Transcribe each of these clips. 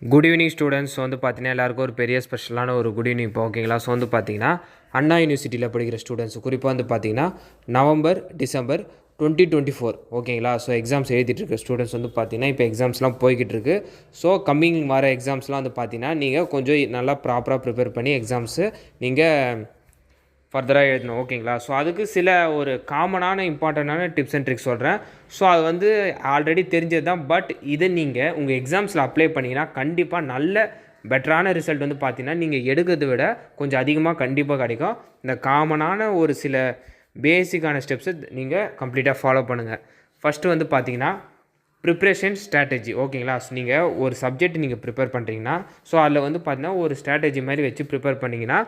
Good evening students. வந்து பார்த்தீங்கன்னா எல்லாருக்கும் ஒரு பெரிய ஸ்பெஷலான ஒரு குட் ஈவினிங் இப்போ ஓகேங்களா. ஸோ வந்து பார்த்தீங்கன்னா அண்ணா யூனிவர்சிட்டியில் படிக்கிற ஸ்டூடெண்ட்ஸ் குறிப்பாக வந்து பார்த்தீங்கன்னா நவம்பர் டிசம்பர் 2024 ஓகேங்களா. ஸோ எக்ஸாம்ஸ் எழுதிட்டு இருக்க ஸ்டூடெண்ட்ஸ் வந்து பார்த்தீங்கன்னா இப்போ எக்ஸாம்ஸ்லாம் போய்கிட்டு இருக்கு. ஸோ கம்மிங் வர எக்ஸாம்ஸ்லாம் வந்து பார்த்தீங்கன்னா நீங்கள் கொஞ்சம் நல்லா ப்ராப்பராக ப்ரிப்பேர் பண்ணி எக்ஸாம்ஸு நீங்கள் ஃபர்தராக எழுதணும் ஓகேங்களா. ஸோ அதுக்கு சில ஒரு காமனான இம்பார்ட்டண்ட்டான டிப்ஸ் அண்ட் ட்ரிக்ஸ் சொல்கிறேன். ஸோ அது வந்து ஆல்ரெடி தெரிஞ்சது தான். பட் இதை நீங்கள் உங்கள் எக்ஸாம்ஸில் அப்ளை பண்ணிங்கன்னா கண்டிப்பாக நல்ல பெட்டரான ரிசல்ட் வந்து பார்த்தீங்கன்னா நீங்கள் எடுக்கிறத விட கொஞ்சம் அதிகமாக கண்டிப்பாக கிடைக்கும். இந்த காமனான ஒரு சில பேசிக்கான ஸ்டெப்ஸை நீங்கள் கம்ப்ளீட்டாக ஃபாலோ பண்ணுங்கள். ஃபஸ்ட்டு வந்து பார்த்தீங்கன்னா ப்ரிப்ரேஷன் ஸ்ட்ராட்டஜி ஓகேங்களா. ஸோ நீங்கள் ஒரு சப்ஜெக்ட் நீங்கள் ப்ரிப்பேர் பண்ணுறீங்கன்னா ஸோ அதில் வந்து பார்த்தீங்கன்னா ஒரு ஸ்ட்ராட்டஜி மாதிரி வச்சு ப்ரிப்பேர் பண்ணிங்கன்னா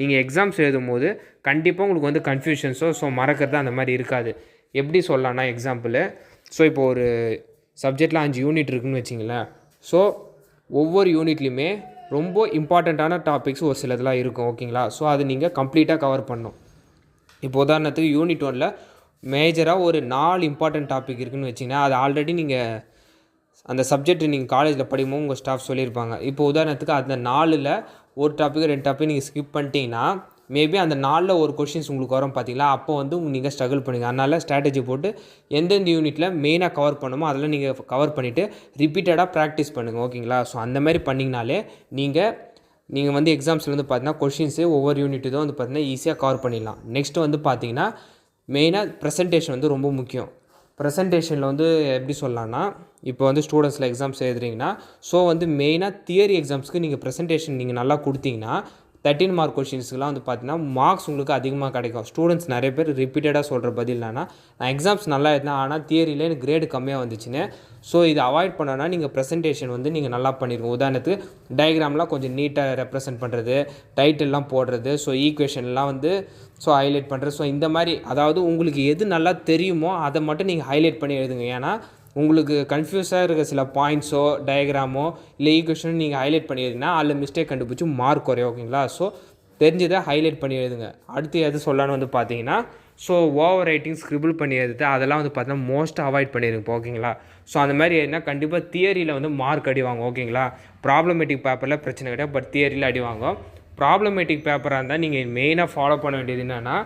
நீங்கள் எக்ஸாம்ஸ் எழுதும்போது கண்டிப்பாக உங்களுக்கு வந்து கன்ஃபியூஷன்ஸோ மறக்கிறது அந்த மாதிரி இருக்காது. எப்படி சொல்லலாம்னா எக்ஸாம்பிள், ஸோ இப்போ ஒரு சப்ஜெக்டில் 5 யூனிட் இருக்குதுன்னு வச்சிங்களேன். ஸோ ஒவ்வொரு யூனிட்லேயுமே ரொம்ப இம்பார்ட்டண்ட்டான டாபிக்ஸ் ஒரு சிலதெல்லாம் இருக்கும் ஓகேங்களா. ஸோ அது நீங்கள் கம்ப்ளீட்டாக கவர் பண்ணணும். இப்போ உதாரணத்துக்கு யூனிட் 1ல் மேஜராக ஒரு 4 இம்பார்ட்டன்ட் டாபிக் இருக்குதுன்னு வச்சிங்கன்னா அது ஆல்ரெடி நீங்கள் அந்த சப்ஜெக்ட் நீங்கள் காலேஜில் படிக்கும்போது உங்கள் ஸ்டாஃப் சொல்லியிருப்பாங்க. இப்போ உதாரணத்துக்கு அந்த 4ல் ஒரு டாப்பிக்கு 2 டாபிக் நீங்கள் ஸ்கிப் பண்ணிட்டீங்கன்னா மேபி அந்த 4ல் ஒரு கொஷின்ஸ் உங்களுக்கு வரும் பார்த்தீங்களா. அப்போ வந்து நீங்கள் ஸ்ட்ரகிள் பண்ணுங்கள். அதனால் ஸ்ட்ராட்டஜி போட்டு எந்தெந்த யூனிட்டில் மெயினாக கவர் பண்ணுமோ அதெல்லாம் நீங்கள் கவர் பண்ணிவிட்டு ரிப்பீட்டடாக ப்ராக்டிஸ் பண்ணுங்கள் ஓகேங்களா. ஸோ அந்த மாதிரி பண்ணிங்கனாலே நீங்கள் வந்து எக்ஸாம்ஸில் வந்து பார்த்தீங்கன்னா கொஷின்ஸு ஒவ்வொரு யூனிட்டு தான் வந்து பார்த்தீங்கன்னா ஈஸியாக கவர் பண்ணிடலாம். நெக்ஸ்ட்டு வந்து பார்த்தீங்கன்னா மெயினாக ப்ரெசன்டேஷன் வந்து ரொம்ப முக்கியம். ப்ரெசன்டேஷனில் வந்து எப்படி சொல்லலாம்னா இப்போ வந்து ஸ்டூடெண்ட்ஸில் எக்ஸாம்ஸ் எழுதுறீங்கன்னா ஸோ வந்து மெயினாக தியரி எக்ஸாம்ஸ்க்கு நீங்கள் ப்ரெசன்டேஷன் நீங்கள் நல்லா கொடுத்தீங்கன்னா 13 மார்க் கொஷின்ஸ்க்குலாம் வந்து பார்த்தீங்கன்னா மார்க்ஸ் உங்களுக்கு அதிகமாக கிடைக்கும். ஸ்டூடெண்ட்ஸ் நிறைய பேர் ரிப்பீட்டடாக சொல்கிற பதில் என்னன்னா நான் எக்ஸாம்ஸ் நல்லா எழுதினேன் ஆனால் தியரியில் எனக்கு கிரேடு கம்மியாக வந்துச்சுன்னு. ஸோ இதை அவாய்ட் பண்ணோன்னா நீங்கள் ப்ரெசன்டேஷன் வந்து நீங்கள் நல்லா பண்ணியிருக்கோம். உதாரணத்துக்கு டயக்ராம்லாம் கொஞ்சம் நீட்டாக ரெப்ரசென்ட் பண்ணுறது, டைட்டில்லாம் போடுறது, ஸோ ஈக்குவேஷன்லாம் வந்து ஹைலைட் பண்ணுறது. ஸோ இந்த மாதிரி அதாவது உங்களுக்கு எது நல்லா தெரியுமோ அதை மட்டும் நீங்கள் ஹைலைட் பண்ணி எழுதுங்க. ஏன்னா உங்களுக்கு கன்ஃபியூஸாக இருக்க சில பாயிண்ட்ஸோ டயக்ராமோ இல்லை ஈக்குவேஷனோ நீங்கள் ஹைலைட் பண்ணி எழுதினா அதில் மிஸ்டேக் கண்டுபிடிச்சி மார்க் குறையும் ஓகேங்களா. ஸோ தெரிஞ்சதை ஹைலைட் பண்ணி எழுதுங்க. அடுத்து எது சொல்லலான்னு வந்து பார்த்தீங்கன்னா ஸோ ஓவர் ரைட்டிங் ஸ்க்ரிபிள் பண்ணி எழுதுது அதெல்லாம் வந்து பார்த்தீங்கன்னா மோஸ்ட் அவாய்ட் பண்ணிடுங்க ஓகேங்களா. ஸோ அந்த மாதிரி எழுதினா கண்டிப்பாக தியரியில் வந்து மார்க் அடி வாங்கும் ஓகேங்களா. ப்ராப்ளமேட்டிக் பேப்பரில் பிரச்சனை கிடையாது, பட் தியரியில் அடி வாங்கும். ப்ராப்ளமேட்டிக் பேப்பராக இருந்தால் நீங்கள் மெயினாக ஃபாலோ பண்ண வேண்டியது என்னென்னா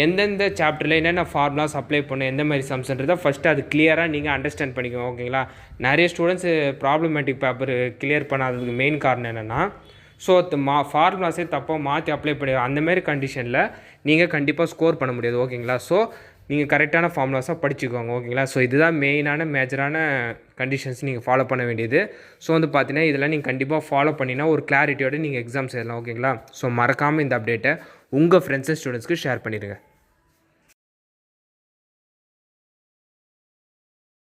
எந்தெந்த சாப்டரில் என்னென்ன ஃபார்முலாஸ் அப்ளை பண்ணணும், எந்த மாதிரி சம்ஸ்ன்றதை ஃபஸ்ட்டு அது கிளியராக நீங்கள் அண்டர்ஸ்டாண்ட் பண்ணிக்கோங்க ஓகேங்களா. நிறைய ஸ்டூடெண்ட்ஸு ப்ராப்ளமேட்டிக் பேப்பர் கிளியர் பண்ணாததுக்கு மெயின் காரணம் என்னென்னா ஸோ ஃபார்முலாஸே தப்பாக மாற்றி அப்ளை பண்ணி அந்தமாரி கண்டிஷனில் நீங்கள் கண்டிப்பாக ஸ்கோர் பண்ண முடியாது ஓகேங்களா. ஸோ நீங்கள் கரெக்டான ஃபார்முலாஸாக படிச்சுக்கோங்க ஓகேங்களா. ஸோ இதுதான் மெயினான மேஜரான கண்டிஷன்ஸ் நீங்கள் ஃபாலோ பண்ண வேண்டியது. ஸோ வந்து பார்த்தீங்கன்னா இதெல்லாம் நீங்கள் கண்டிப்பாக ஃபாலோ பண்ணினா ஒரு கிளாரிட்டியோடு நீங்கள் எக்ஸாம்ஸ் எழுதலாம் ஓகேங்களா. ஸோ மறக்காமல் இந்த அப்டேட்டை உங்கள் ஃப்ரெண்ட்ஸ் ஸ்டூடெண்ட்ஸ்க்கு ஷேர் பண்ணிடுங்க.